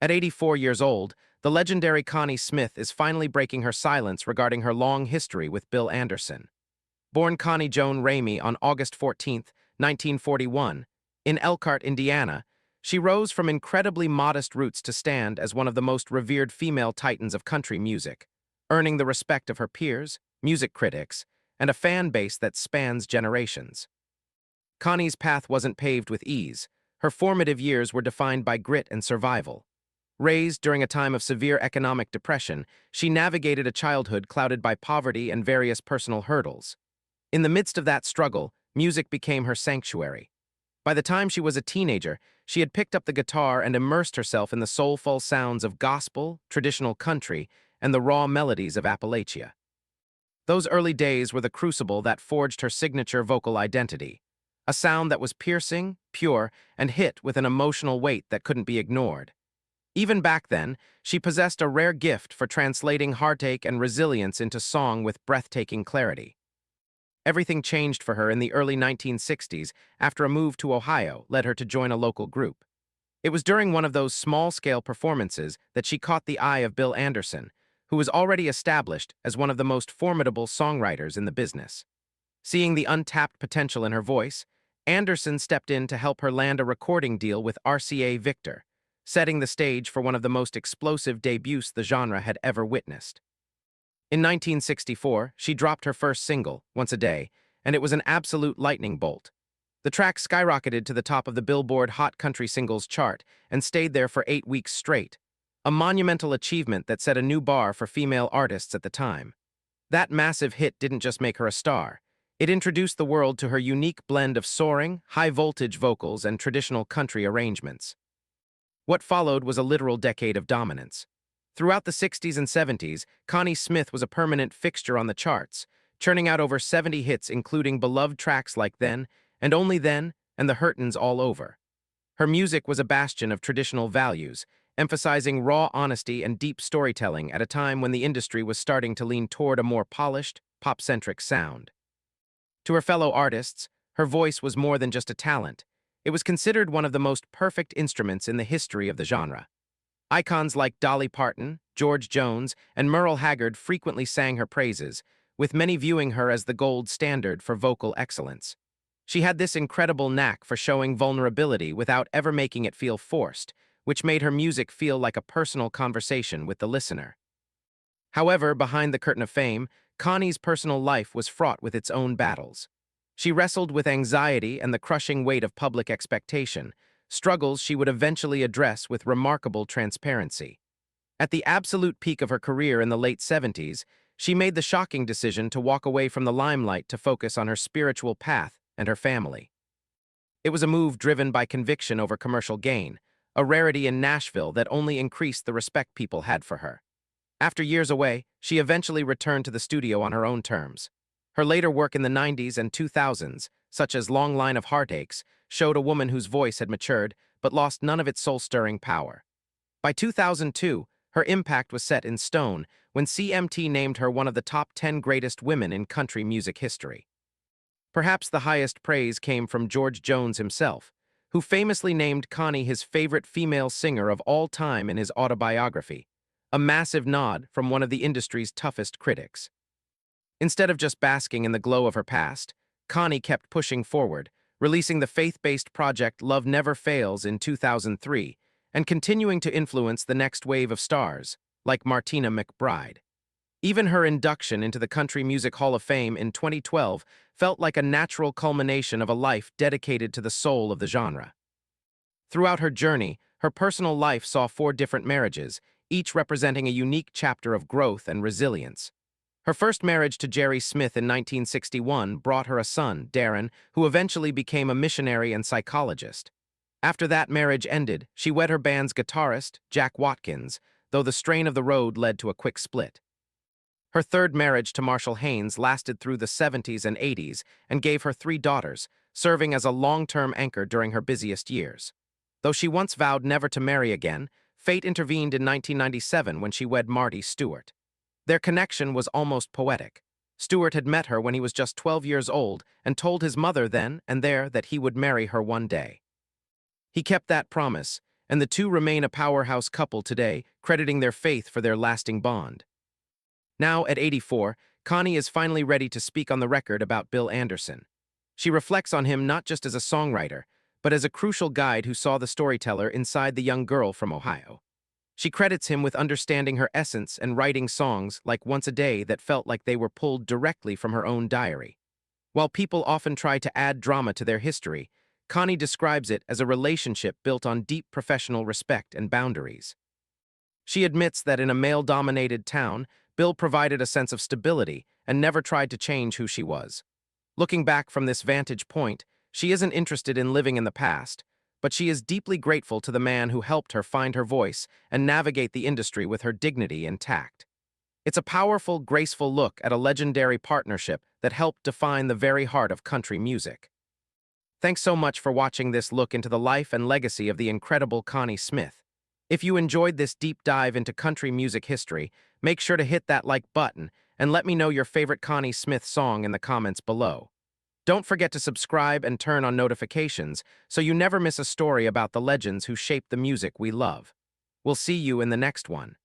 At 84 years old, the legendary Connie Smith is finally breaking her silence regarding her long history with Bill Anderson. Born Connie Joan Ramey on August 14, 1941, in Elkhart, Indiana, she rose from incredibly modest roots to stand as one of the most revered female titans of country music, earning the respect of her peers, music critics, and a fan base that spans generations. Connie's path wasn't paved with ease. Her formative years were defined by grit and survival. Raised during a time of severe economic depression, she navigated a childhood clouded by poverty and various personal hurdles. In the midst of that struggle, music became her sanctuary. By the time she was a teenager, she had picked up the guitar and immersed herself in the soulful sounds of gospel, traditional country, and the raw melodies of Appalachia. Those early days were the crucible that forged her signature vocal identity, a sound that was piercing, pure, and hit with an emotional weight that couldn't be ignored. Even back then, she possessed a rare gift for translating heartache and resilience into song with breathtaking clarity. Everything changed for her in the early 1960s after a move to Ohio led her to join a local group. It was during one of those small-scale performances that she caught the eye of Bill Anderson, who was already established as one of the most formidable songwriters in the business. Seeing the untapped potential in her voice, Anderson stepped in to help her land a recording deal with RCA Victor, setting the stage for one of the most explosive debuts the genre had ever witnessed. In 1964, she dropped her first single, Once a Day, and it was an absolute lightning bolt. The track skyrocketed to the top of the Billboard Hot Country Singles chart and stayed there for 8 weeks straight, a monumental achievement that set a new bar for female artists at the time. That massive hit didn't just make her a star. It introduced the world to her unique blend of soaring, high-voltage vocals and traditional country arrangements. What followed was a literal decade of dominance. Throughout the 60s and 70s, Connie Smith was a permanent fixture on the charts, churning out over 70 hits including beloved tracks like Then, and Only Then, and The Hurtins All Over. Her music was a bastion of traditional values, emphasizing raw honesty and deep storytelling at a time when the industry was starting to lean toward a more polished, pop-centric sound. To her fellow artists, her voice was more than just a talent. It was considered one of the most perfect instruments in the history of the genre. Icons like Dolly Parton, George Jones, and Merle Haggard frequently sang her praises, with many viewing her as the gold standard for vocal excellence. She had this incredible knack for showing vulnerability without ever making it feel forced, which made her music feel like a personal conversation with the listener. However, behind the curtain of fame, Connie's personal life was fraught with its own battles. She wrestled with anxiety and the crushing weight of public expectation, struggles she would eventually address with remarkable transparency. At the absolute peak of her career in the late 70s, she made the shocking decision to walk away from the limelight to focus on her spiritual path and her family. It was a move driven by conviction over commercial gain, a rarity in Nashville that only increased the respect people had for her. After years away, she eventually returned to the studio on her own terms. Her later work in the 90s and 2000s, such as Long Line of Heartaches, showed a woman whose voice had matured but lost none of its soul-stirring power. By 2002, her impact was set in stone when CMT named her one of the top 10 greatest women in country music history. Perhaps the highest praise came from George Jones himself, who famously named Connie his favorite female singer of all time in his autobiography, a massive nod from one of the industry's toughest critics. Instead of just basking in the glow of her past, Connie kept pushing forward, releasing the faith-based project Love Never Fails in 2003, and continuing to influence the next wave of stars, like Martina McBride. Even her induction into the Country Music Hall of Fame in 2012 felt like a natural culmination of a life dedicated to the soul of the genre. Throughout her journey, her personal life saw 4 different marriages, each representing a unique chapter of growth and resilience. Her first marriage to Jerry Smith in 1961 brought her a son, Darren, who eventually became a missionary and psychologist. After that marriage ended, she wed her band's guitarist, Jack Watkins, though the strain of the road led to a quick split. Her third marriage to Marshall Haynes lasted through the 70s and 80s and gave her 3 daughters, serving as a long-term anchor during her busiest years. Though she once vowed never to marry again, fate intervened in 1997 when she wed Marty Stewart. Their connection was almost poetic. Stewart had met her when he was just 12 years old and told his mother then and there that he would marry her one day. He kept that promise, and the two remain a powerhouse couple today, crediting their faith for their lasting bond. Now, at 84, Connie is finally ready to speak on the record about Bill Anderson. She reflects on him not just as a songwriter, but as a crucial guide who saw the storyteller inside the young girl from Ohio. She credits him with understanding her essence and writing songs like Once a Day that felt like they were pulled directly from her own diary. While people often try to add drama to their history, Connie describes it as a relationship built on deep professional respect and boundaries. She admits that in a male-dominated town, Bill provided a sense of stability and never tried to change who she was. Looking back from this vantage point, she isn't interested in living in the past, but she is deeply grateful to the man who helped her find her voice and navigate the industry with her dignity and tact. It's a powerful, graceful look at a legendary partnership that helped define the very heart of country music. Thanks so much for watching this look into the life and legacy of the incredible Connie Smith. If you enjoyed this deep dive into country music history, make sure to hit that like button and let me know your favorite Connie Smith song in the comments below. Don't forget to subscribe and turn on notifications so you never miss a story about the legends who shaped the music we love. We'll see you in the next one.